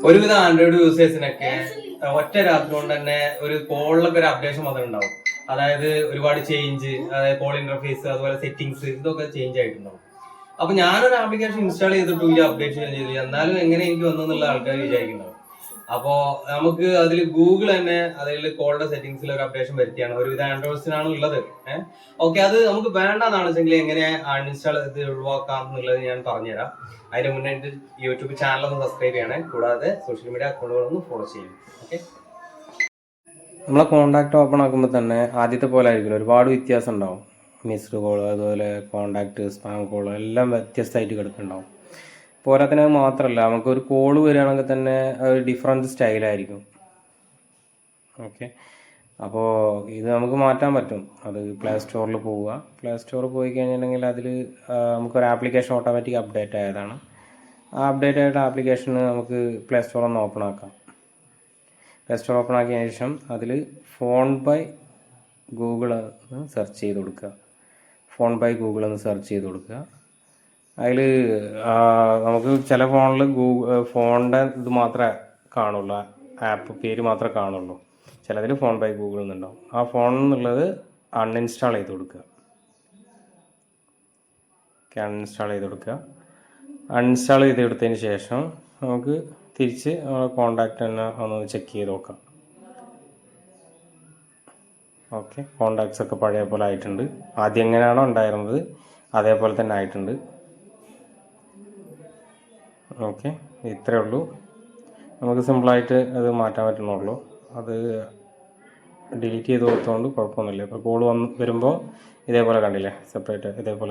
ഒരുവിധ ആൻഡ്രോയിഡ് യൂസേഴ്സിനൊക്കെ ഒറ്റ രാത്രി കൊണ്ട് തന്നെ ഒരു കോളിലൊക്കെ ഒരു അപ്ഡേഷൻ മാത്രമേ ഉണ്ടാവും. അതായത് ഒരുപാട് ചേഞ്ച്, അതായത് കോൾ ഇന്റർഫേസ്, അതുപോലെ സെറ്റിംഗ്സ്, ഇതൊക്കെ ചേഞ്ച് ആയിട്ടുണ്ടാവും. അപ്പൊ ഞാനൊരു ആപ്ലിക്കേഷൻ ഇൻസ്റ്റാൾ ചെയ്തിട്ടില്ല, അപ്ഡേറ്റ് ചെയ്തില്ല, എന്നാലും എങ്ങനെ എനിക്ക് വന്നെന്നുള്ള ആൾക്കാർ വിചാരിക്കുന്നുണ്ടാവും. അപ്പോ നമുക്ക് അതിൽ ഗൂഗിൾ തന്നെ അതിൽ കോളിന്റെ സെറ്റിംഗ്സിൽ ഒരു അപ്ഡേഷൻ വരുത്തിയാണ്. ഒരുവിധ ആൻഡ്രോയിഡ്സിനാണ് ഉള്ളത്. ഓക്കെ, അത് നമുക്ക് വേണ്ടെന്നാണ് വെച്ചെങ്കിൽ എങ്ങനെ അൺഇൻസ്റ്റാൾ ചെയ്ത് ഒഴിവാക്കാം എന്നുള്ളത് ഞാൻ പറഞ്ഞുതരാം. അതിന് മുന്നേ എന്റെ യൂട്യൂബ് ചാനൽ ഒന്ന് സബ്സ്ക്രൈബ് ചെയ്യണേ, കൂടാതെ സോഷ്യൽ മീഡിയ അക്കൗണ്ടുകളൊന്ന് ഫോളോ ചെയ്യും. ഓക്കെ, നമ്മളെ കോണ്ടാക്ട് ഓപ്പൺ ആക്കുമ്പോൾ തന്നെ ആദ്യത്തെ പോലെ ആയിരിക്കും, ഒരുപാട് വ്യത്യാസം ഉണ്ടാവും. മിസ്ഡ് കോൾ, അതുപോലെ കോണ്ടാക്ട്, സ്പാം കോൾ എല്ലാം വ്യത്യസ്തമായിട്ട് കിടക്കുന്നുണ്ടാവും. പോരാത്തിന് മാത്രമല്ല, നമുക്കൊരു കോള് വരികയാണെങ്കിൽ തന്നെ ഒരു ഡിഫറൻറ്റ് സ്റ്റൈലായിരിക്കും. ഓക്കെ, അപ്പോൾ ഇത് നമുക്ക് മാറ്റാൻ പറ്റും. അത് പ്ലേ സ്റ്റോറിൽ പോവുക. പ്ലേ സ്റ്റോറിൽ പോയി കഴിഞ്ഞിട്ടുണ്ടെങ്കിൽ അതിൽ നമുക്കൊരു ആപ്ലിക്കേഷൻ ഓട്ടോമാറ്റിക് അപ്ഡേറ്റ് ആയതാണ്. ആ അപ്ഡേറ്റ് ആയിട്ട് ആപ്ലിക്കേഷന് നമുക്ക് പ്ലേ സ്റ്റോർ ഒന്ന് ഓപ്പൺ ആക്കാം. പ്ലേ സ്റ്റോർ ഓപ്പൺ ആക്കിയ ശേഷം അതിൽ ഫോൺ ബൈ ഗൂഗിൾ എന്ന് സെർച്ച് ചെയ്ത് കൊടുക്കുക. ഫോൺ ബൈ ഗൂഗിൾ എന്ന് സെർച്ച് ചെയ്ത് കൊടുക്കുക. അതിൽ നമുക്ക് ചില ഫോണിൽ ഫോണിൻ്റെ ഇത് മാത്രമേ കാണുള്ളൂ, ആപ്പ് പേര് മാത്രമേ കാണുള്ളൂ. ചിലതിൽ ഫോൺ ബൈ ഗൂഗിൾ എന്നുണ്ടാവും. ആ ഫോൺ എന്നുള്ളത് അൺഇൻസ്റ്റാൾ ചെയ്ത് കൊടുക്കുക. അൺഇൻസ്റ്റാൾ ചെയ്ത് കൊടുക്കുക. അൺഇൻസ്റ്റാൾ ചെയ്ത് കൊടുത്തതിന് ശേഷം നമുക്ക് തിരിച്ച് കോണ്ടാക്റ്റ് തന്നെ ഒന്ന് ചെക്ക് ചെയ്ത് നോക്കാം. ഓക്കെ, കോണ്ടാക്ട്സ് ഒക്കെ പഴയ പോലെ ആയിട്ടുണ്ട്. ആദ്യം എങ്ങനെയാണോ ഉണ്ടായിരുന്നത് അതേപോലെ തന്നെ ആയിട്ടുണ്ട്. ഓക്കെ, ഇത്രയേ ഉള്ളൂ. നമുക്ക് സിമ്പിളായിട്ട് അത് മാറ്റാൻ പറ്റുന്നുള്ളൂ. അത് ഡിലീറ്റ് ചെയ്ത് കൊടുത്തതുകൊണ്ട് കുഴപ്പമൊന്നുമില്ല. ഇപ്പോൾ കോൾ വരുമ്പോൾ ഇതേപോലെ കണ്ടില്ലേ, സെപ്പറേറ്റ് ഇതേപോലെ